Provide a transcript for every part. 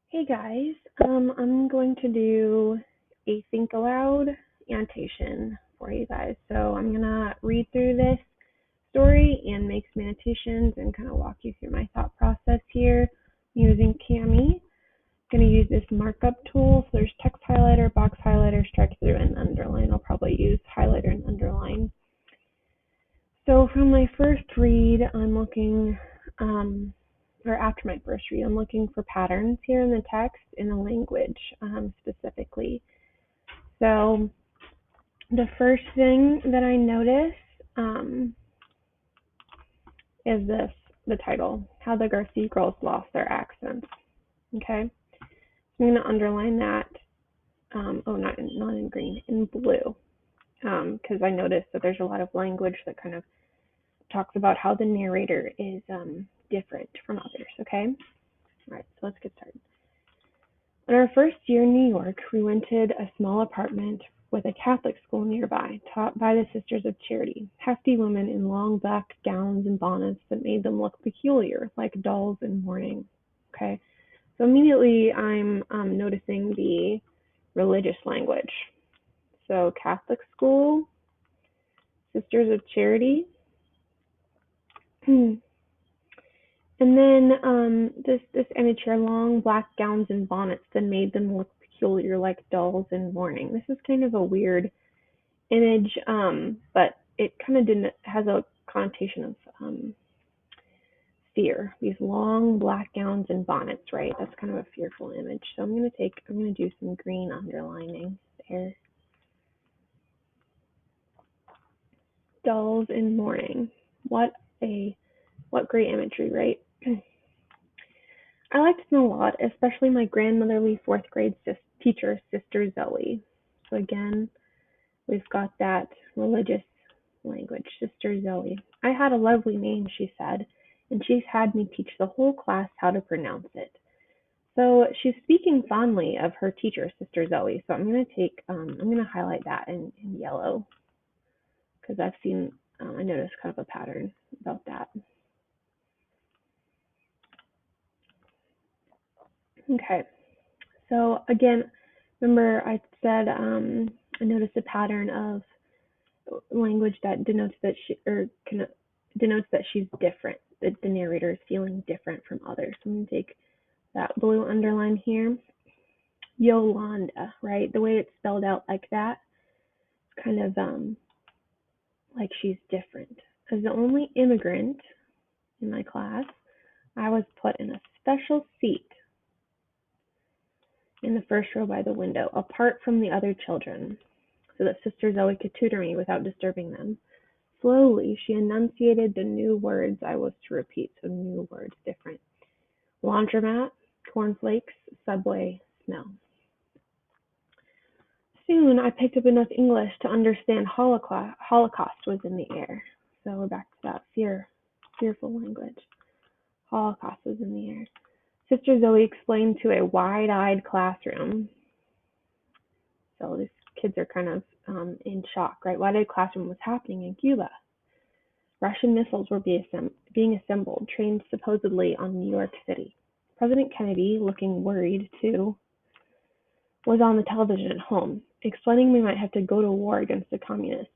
Hey guys, I'm going to do a think aloud annotation for you guys. So I'm gonna read through this story and make some annotations and kind of walk you through my thought process here using Cami. I'm gonna use this markup tool. So there's text highlighter, box highlighter, strike through, and underline. I'll probably use highlighter and underline. So from my first read, I'm looking or after my first read, I'm looking for patterns here in the text in the language specifically. So the first thing that I notice is the title, How the Garcia Girls Lost Their Accents. Okay, so I'm going to underline that. Not in green, in blue, because I noticed that there's a lot of language that kind of talks about how the narrator is different from others. Okay, all right, so let's get started. In our first year in New York, we rented a small apartment with a Catholic school nearby, taught by the Sisters of Charity, hefty women in long black gowns and bonnets that made them look peculiar, like dolls in mourning. Okay, so immediately I'm noticing the religious language. So Catholic school, Sisters of Charity. And then this image here, long black gowns and bonnets that made them look peculiar like dolls in mourning. This is kind of a weird image, but it kind of didn't has a connotation of fear. These long black gowns and bonnets, right? That's kind of a fearful image. So I'm gonna do some green underlining there. Dolls in mourning. What great imagery, right? I liked them a lot, especially my grandmotherly fourth grade teacher, Sister Zoe. So again, we've got that religious language, Sister Zoe. I had a lovely name, she said, and she's had me teach the whole class how to pronounce it. So she's speaking fondly of her teacher, Sister Zoe. So I'm gonna highlight that in yellow because I noticed kind of a pattern about that. Okay, so again, remember I said I noticed a pattern of language that denotes that denotes that she's different, that the narrator is feeling different from others. So I'm going to take that blue underline here. Yolanda, right? The way it's spelled out like that, kind of like she's different. As the only immigrant in my class, I was put in a special seat in the first row by the window, apart from the other children, so that Sister Zoe could tutor me without disturbing them. Slowly, she enunciated the new words I was to repeat, so new words, different. Laundromat, cornflakes, subway, smell. Soon, I picked up enough English to understand Holocaust was in the air. So we're back to that fearful language. Holocaust was in the air. Sister Zoe explained to a wide-eyed classroom. So these kids are kind of in shock, right? Wide-eyed classroom was happening in Cuba. Russian missiles were being assembled, trained supposedly on New York City. President Kennedy, looking worried too, was on the television at home, explaining we might have to go to war against the communists.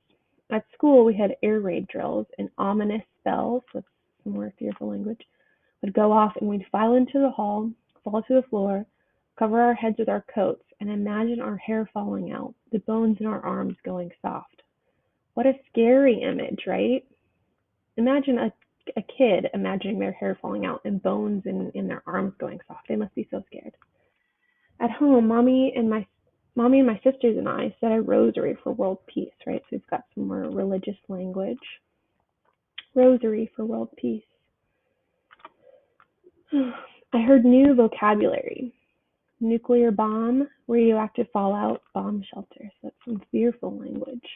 At school, we had air raid drills, and ominous spells, that's some more fearful language, would go off and we'd file into the hall, fall to the floor, cover our heads with our coats, and imagine our hair falling out, the bones in our arms going soft. What a scary image, right? Imagine a kid imagining their hair falling out and bones in their arms going soft. They must be so scared. At home, mommy and my sisters and I said a rosary for world peace, right? So we've got some more religious language. Rosary for world peace. I heard new vocabulary. Nuclear bomb, radioactive fallout, bomb shelter. So that's some fearful language.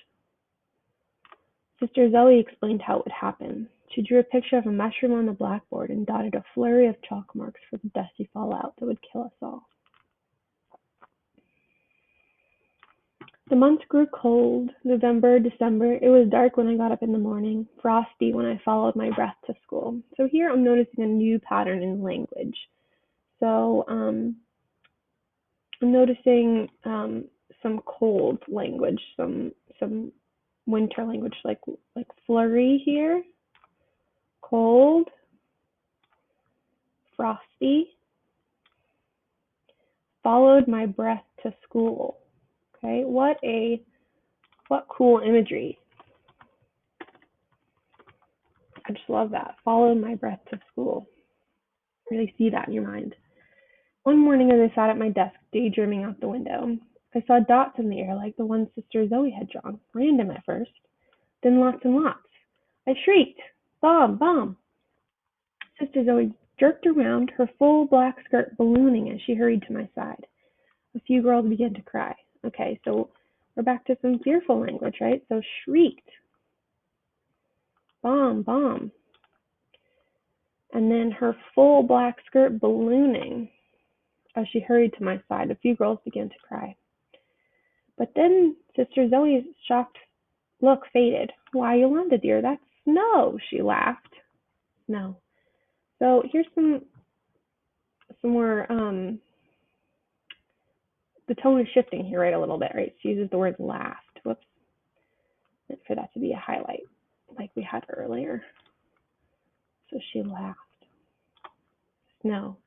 Sister Zoe explained how it would happen. She drew a picture of a mushroom on the blackboard and dotted a flurry of chalk marks for the dusty fallout that would kill us all. The months grew cold. November, December. It was dark when I got up in the morning, frosty when I followed my breath to school. So here I'm noticing a new pattern in language. So I'm noticing some cold language, some winter language, like flurry here, cold, frosty, followed my breath to school. Okay, what cool imagery. I just love that. Followed my breath to school. Really see that in your mind. One morning as I sat at my desk, daydreaming out the window, I saw dots in the air like the ones Sister Zoe had drawn, random at first, then lots and lots. I shrieked, "Bomb! Bomb!" Sister Zoe jerked around, her full black skirt ballooning as she hurried to my side. A few girls began to cry. Okay, so we're back to some fearful language, right? So shrieked, "Bomb! Bomb!" And then her full black skirt ballooning as she hurried to my side. A few girls began to cry. But then Sister Zoe's shocked look faded. "Why, Yolanda, dear, that's snow," she laughed. Snow. So here's some more. The tone is shifting here, right, a little bit, right? She uses the word laughed. Whoops, meant for that to be a highlight, like we had earlier. So she laughed. Snow.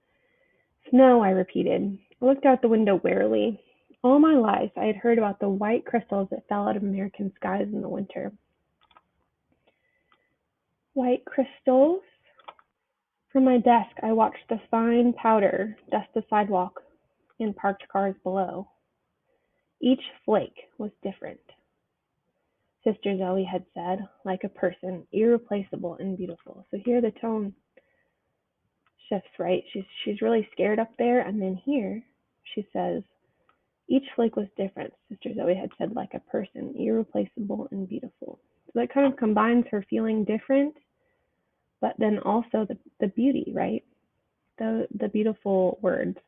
Snow, I repeated. I looked out the window warily. All my life I had heard about the white crystals that fell out of American skies in the winter. White crystals? From my desk I watched the fine powder dust the sidewalk and parked cars below. Each flake was different, Sister Zoe had said, like a person, irreplaceable and beautiful. So here the tone shifts, right? She's really scared up there, and then here she says, each flake was different, Sister Zoe had said, like a person, irreplaceable and beautiful. So that kind of combines her feeling different, but then also the beauty, right? The beautiful words,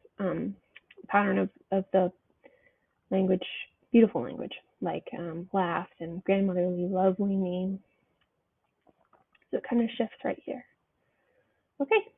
pattern of the language, beautiful language, like laughed and grandmotherly, lovely me. So it kind of shifts right here. Okay,